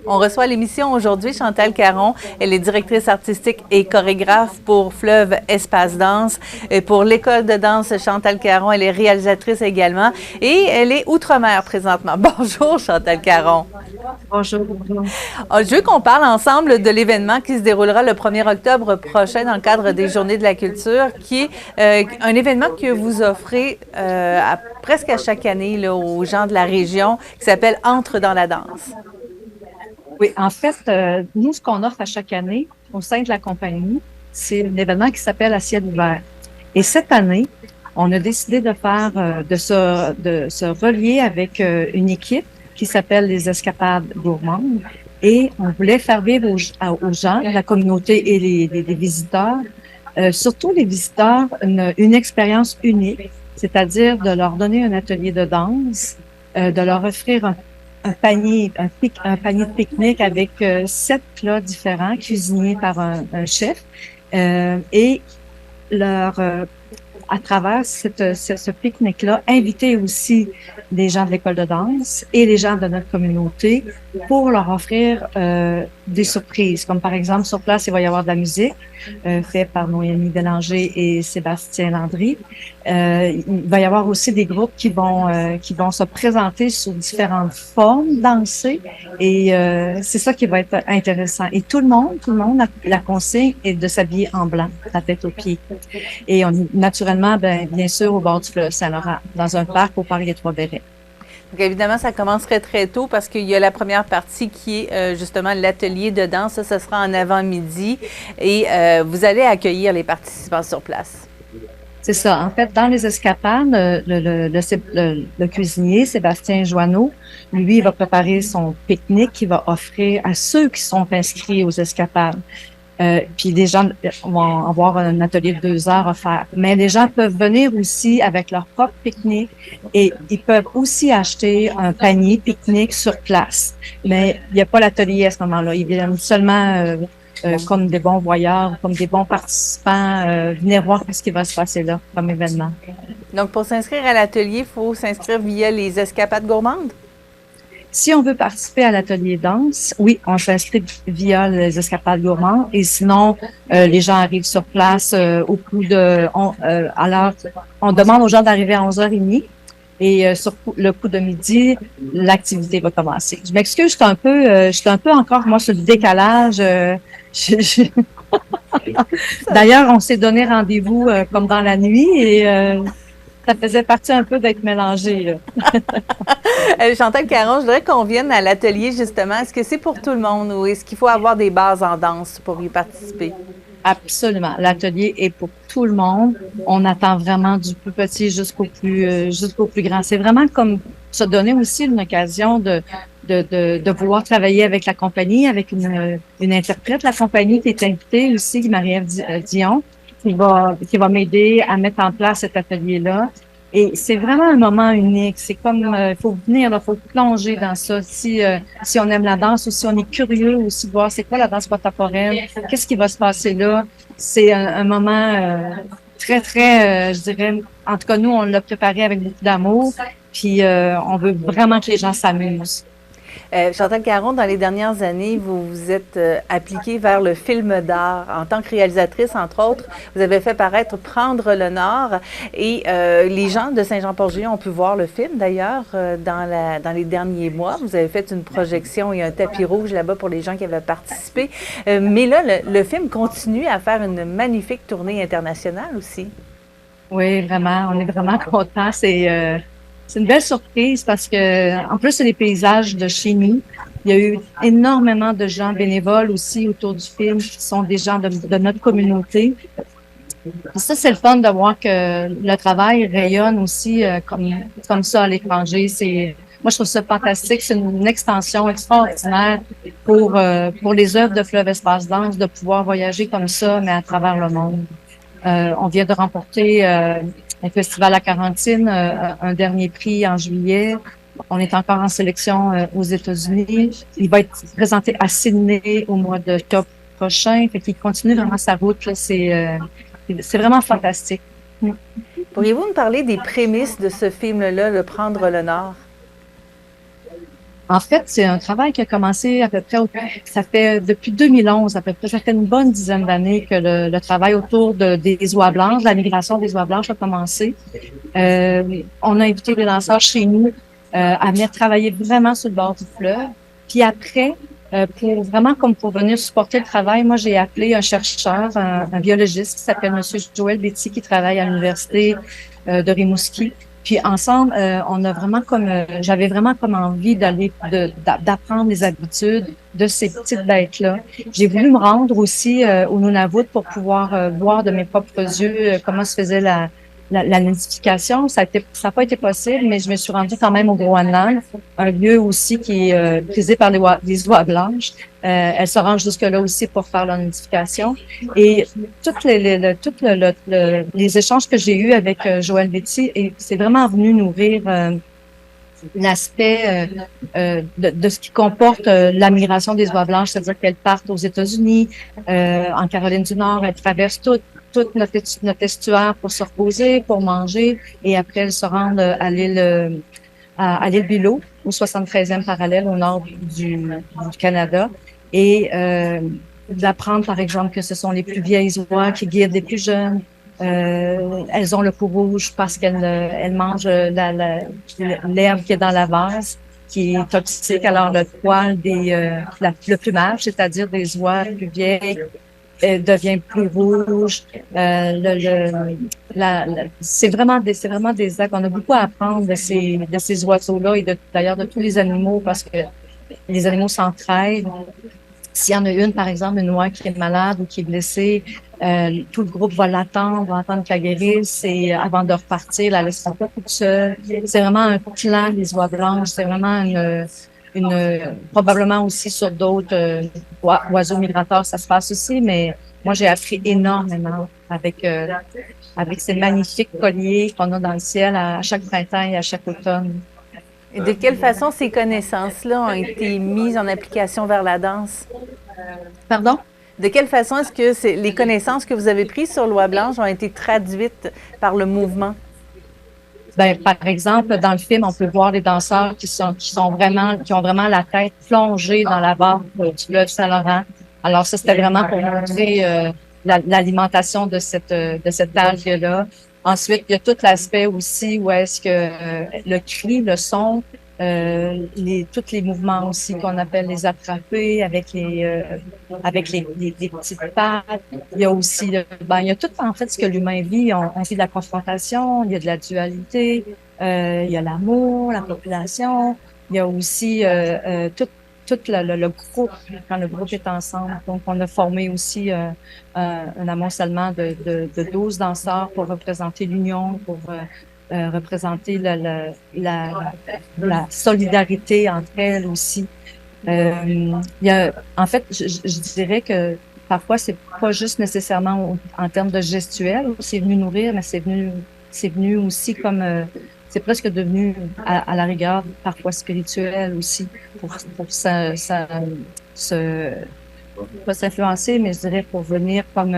On reçoit à l'émission aujourd'hui Chantal Caron. Elle est directrice artistique et chorégraphe pour Fleuve Espace Danse. Et pour l'école de danse Chantal Caron, elle est réalisatrice également. Et elle est outre-mer présentement. Bonjour Chantal Caron. Bonjour. Je veux qu'on parle ensemble de l'événement qui se déroulera le 1er octobre prochain dans le cadre des Journées de la culture, qui est un événement que vous offrez presque à chaque année là, aux gens de la région, qui s'appelle Entre dans la danse. Oui, en fait, nous, ce qu'on offre à chaque année au sein de la compagnie, c'est un événement qui s'appelle À ciel ouvert. Et cette année, on a décidé de faire, de se relier avec une équipe qui s'appelle les Escapades Gourmandes. Et on voulait faire vivre aux gens, la communauté et les visiteurs, surtout les visiteurs, une expérience unique, c'est-à-dire de leur donner un atelier de danse, de leur offrir un panier, un panier de pique-nique avec 7 plats différents cuisinés par un chef et leur à travers ce pique-nique-là, inviter aussi les gens de l'école de danse et les gens de notre communauté pour leur offrir des surprises. Comme par exemple, sur place, il va y avoir de la musique faite par Noémie Bélanger et Sébastien Landry. Il va y avoir aussi des groupes qui vont se présenter sous différentes formes dansées et c'est ça qui va être intéressant. Et tout le monde, la consigne est de s'habiller en blanc, la tête aux pieds. Et on naturellement, bien sûr, au bord du fleuve Saint-Laurent, dans un parc au parc des Trois-Bérets. Donc, évidemment, ça commencerait très tôt parce qu'il y a la première partie qui est justement l'atelier de danse. Ça, ce sera en avant-midi et vous allez accueillir les participants sur place. C'est ça. En fait, dans les escapades, le cuisinier, Sébastien Joanneau, lui, il va préparer son pique-nique qu'il va offrir à ceux qui sont inscrits aux escapades. Puis les gens vont avoir un atelier de 2 heures à faire. Mais les gens peuvent venir aussi avec leur propre pique-nique et ils peuvent aussi acheter un panier pique-nique sur place. Mais il n'y a pas l'atelier à ce moment-là. Ils viennent seulement comme des bons voyeurs, comme des bons participants, venir voir ce qui va se passer là comme événement. Donc, pour s'inscrire à l'atelier, il faut s'inscrire via les escapades gourmandes? Si on veut participer à l'atelier danse, oui, on s'inscrit via les escapades gourmandes. Et sinon, les gens arrivent sur place au coup de... on demande aux gens d'arriver à 11h30. Et sur le coup de midi, l'activité va commencer. Je m'excuse, je suis un peu encore, moi, sur le décalage. D'ailleurs, on s'est donné rendez-vous comme dans la nuit et ça faisait partie un peu d'être mélangé, là. Chantal Caron, je voudrais qu'on vienne à l'atelier, justement. Est-ce que c'est pour tout le monde ou est-ce qu'il faut avoir des bases en danse pour y participer? Absolument. L'atelier est pour tout le monde. On attend vraiment du plus petit jusqu'au plus grand. C'est vraiment comme se donner aussi une occasion de vouloir travailler avec la compagnie, avec une interprète. La compagnie qui est invitée aussi, Marie-Ève Dion, qui va m'aider à mettre en place cet atelier-là. Et c'est vraiment un moment unique. C'est comme, il faut venir, il faut plonger dans ça. Si on aime la danse ou si on est curieux aussi de voir c'est quoi la danse contemporaine, qu'est-ce qui va se passer là. C'est un moment très, très, je dirais, en tout cas, nous, on l'a préparé avec beaucoup d'amour. Puis, on veut vraiment que les gens s'amusent. Chantal Caron, dans les dernières années, vous vous êtes appliquée vers le film d'art. En tant que réalisatrice, entre autres, vous avez fait paraître Prendre le Nord et les gens de Saint-Jean-Port-Joli ont pu voir le film d'ailleurs dans les derniers mois. Vous avez fait une projection et un tapis rouge là-bas pour les gens qui avaient participé. Mais là, le film continue à faire une magnifique tournée internationale aussi. Oui, vraiment, on est vraiment contents. C'est une belle surprise parce que, en plus, c'est des paysages de chez nous. Il y a eu énormément de gens bénévoles aussi autour du film qui sont des gens de notre communauté. Et ça, c'est le fun de voir que le travail rayonne aussi comme ça à l'étranger. Moi, je trouve ça fantastique. C'est une extension extraordinaire pour les œuvres de Fleuve Espace Danse de pouvoir voyager comme ça, mais à travers le monde. On vient de remporter un festival à Quarantine, un dernier prix en juillet. On est encore en sélection aux États-Unis. Il va être présenté à Sydney au mois d'octobre prochain. Fait qu'il continue vraiment sa route. Là. C'est vraiment fantastique. Pourriez-vous me parler des prémices de ce film-là, Le Prendre le Nord? En fait, c'est un travail qui a commencé à peu près, ça fait depuis 2011 à peu près, ça fait une bonne dizaine d'années que le travail autour des oies blanches, de la migration des oies blanches a commencé. On a invité les danseurs chez nous à venir travailler vraiment sur le bord du fleuve. Puis après, pour venir supporter le travail, moi j'ai appelé un chercheur, un biologiste qui s'appelle Monsieur Joël Betty, qui travaille à l'université de Rimouski. Puis ensemble, on a vraiment j'avais vraiment comme envie d'apprendre les habitudes de ces petites bêtes-là. J'ai voulu me rendre aussi au Nunavut pour pouvoir voir de mes propres yeux comment se faisait la nidification. Ça n'a pas été possible, mais je me suis rendue quand même au Groenland, un lieu aussi qui est prisé par les oies blanches. Elles se rendent jusque-là aussi pour faire leur nidification. Et toutes les échanges que j'ai eus avec Joël Betty, et c'est vraiment venu nourrir l'aspect de ce qui comporte la migration des oies blanches, c'est-à-dire qu'elles partent aux États-Unis, en Caroline du Nord, elles traversent tout notre estuaire pour se reposer, pour manger, et après elles se rendent à l'île Billow, au 73e parallèle au nord du Canada, et d'apprendre par exemple que ce sont les plus vieilles oies qui guident les plus jeunes. Elles ont le cou rouge parce qu'elles mangent l'herbe qui est dans la vase, qui est toxique. Alors le poil le plumage, c'est-à-dire des oies plus vieilles, devient plus rouge. C'est vraiment des actes. On a beaucoup à apprendre de ces oiseaux-là et d'ailleurs de tous les animaux, parce que les animaux s'entraident. S'il y en a une, par exemple, une oie qui est malade ou qui est blessée, tout le groupe va l'attendre, va attendre qu'elle guérisse, et avant de repartir, la laisse pas toute seule. C'est vraiment un clan, les oies blanches. C'est vraiment probablement aussi sur d'autres oiseaux migrateurs, ça se passe aussi, mais moi, j'ai appris énormément avec ces magnifiques colliers qu'on a dans le ciel à chaque printemps et à chaque automne. Et de quelle façon ces connaissances-là ont été mises en application vers la danse? Pardon? De quelle façon est-ce que les connaissances que vous avez prises sur l'oie blanche ont été traduites par le mouvement? Ben, par exemple, dans le film, on peut voir les danseurs qui ont vraiment la tête plongée dans la barre du fleuve Saint-Laurent. Alors ça, c'était vraiment pour montrer l'alimentation de cette algue-là. Ensuite, il y a tout l'aspect aussi où est-ce que le cri, le son, tous les mouvements aussi qu'on appelle les attrapés avec les petites pattes. Il y a aussi il y a tout en fait ce que l'humain vit. On vit de la confrontation, il y a de la dualité, il y a l'amour, la population. Il y a aussi tout le groupe, quand le groupe est ensemble. Donc, on a formé aussi un amoncellement de 12 danseurs pour représenter l'union, pour représenter la solidarité entre elles aussi. En fait, je dirais que parfois, c'est pas juste nécessairement en termes de gestuel où c'est venu nourrir, mais c'est venu aussi comme c'est presque devenu à la rigueur parfois spirituel aussi pour pas s'influencer, mais je dirais pour venir comme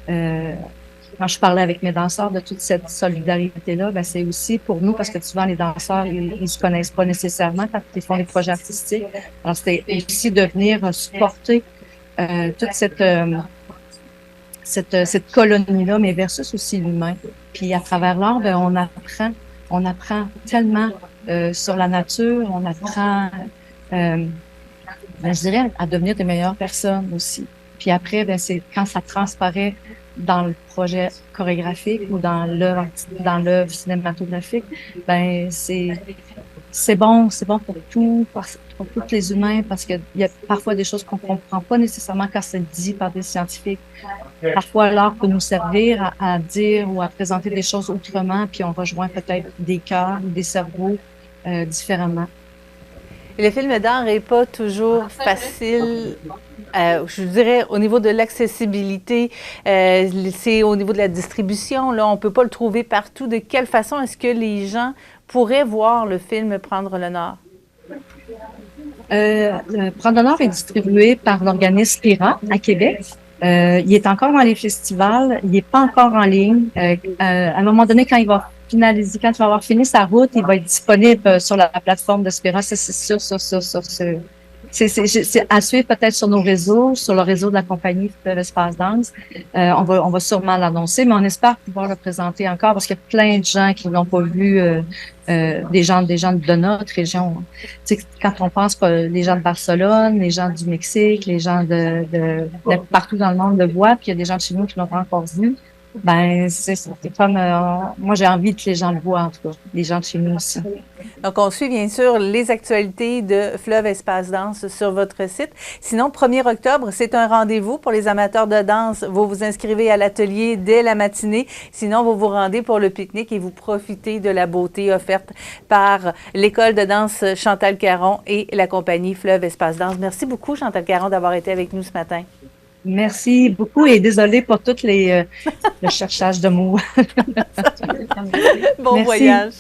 quand je parlais avec mes danseurs de toute cette solidarité-là, ben c'est aussi pour nous, parce que souvent les danseurs, ils se connaissent pas nécessairement quand ils font des projets artistiques. Alors, c'était aussi de venir supporter toute cette colonie-là, mais versus aussi l'humain. Puis à travers l'art, ben, on apprend tellement sur la nature, on apprend, je dirais, à devenir de meilleures personnes aussi. Puis après, ben, c'est quand ça transparaît dans le projet chorégraphique ou dans l'œuvre cinématographique, ben c'est bon pour pour tous les humains, parce qu'il y a parfois des choses qu'on comprend pas nécessairement quand c'est dit par des scientifiques. Parfois, l'art peut nous servir à dire ou à présenter des choses autrement, puis on rejoint peut-être des cœurs ou des cerveaux différemment. Et le film d'art n'est pas toujours facile, je dirais, au niveau de l'accessibilité, c'est au niveau de la distribution, là, on ne peut pas le trouver partout. De quelle façon est-ce que les gens pourraient voir le film Prendre le Nord? Prendre le Nord est distribué par l'organisme PIRA à Québec. Il est encore dans les festivals, il n'est pas encore en ligne. À un moment donné, quand il va finaliser, quand il va avoir fini sa route, il va être disponible sur la plateforme de Spira. C'est sûr, c'est à suivre peut-être sur nos réseaux, sur le réseau de la compagnie de l'Espace Danse. On va sûrement l'annoncer, mais on espère pouvoir le présenter encore parce qu'il y a plein de gens qui l'ont pas vu, des gens de notre région. Tu sais, quand on pense que les gens de Barcelone, les gens du Mexique, les gens de partout dans le monde le voient, puis il y a des gens de chez nous qui l'ont pas encore vu. Ben, c'est comme, moi, j'ai envie que les gens le voient, en tout cas, les gens de chez nous aussi. Donc, on suit bien sûr les actualités de Fleuve Espace Danse sur votre site. Sinon, 1er octobre, c'est un rendez-vous pour les amateurs de danse. Vous vous inscrivez à l'atelier dès la matinée. Sinon, vous vous rendez pour le pique-nique et vous profitez de la beauté offerte par l'école de danse Chantal Caron et la compagnie Fleuve Espace Danse. Merci beaucoup, Chantal Caron, d'avoir été avec nous ce matin. Merci beaucoup et désolée pour tout le cherchage de mots. Bon voyage.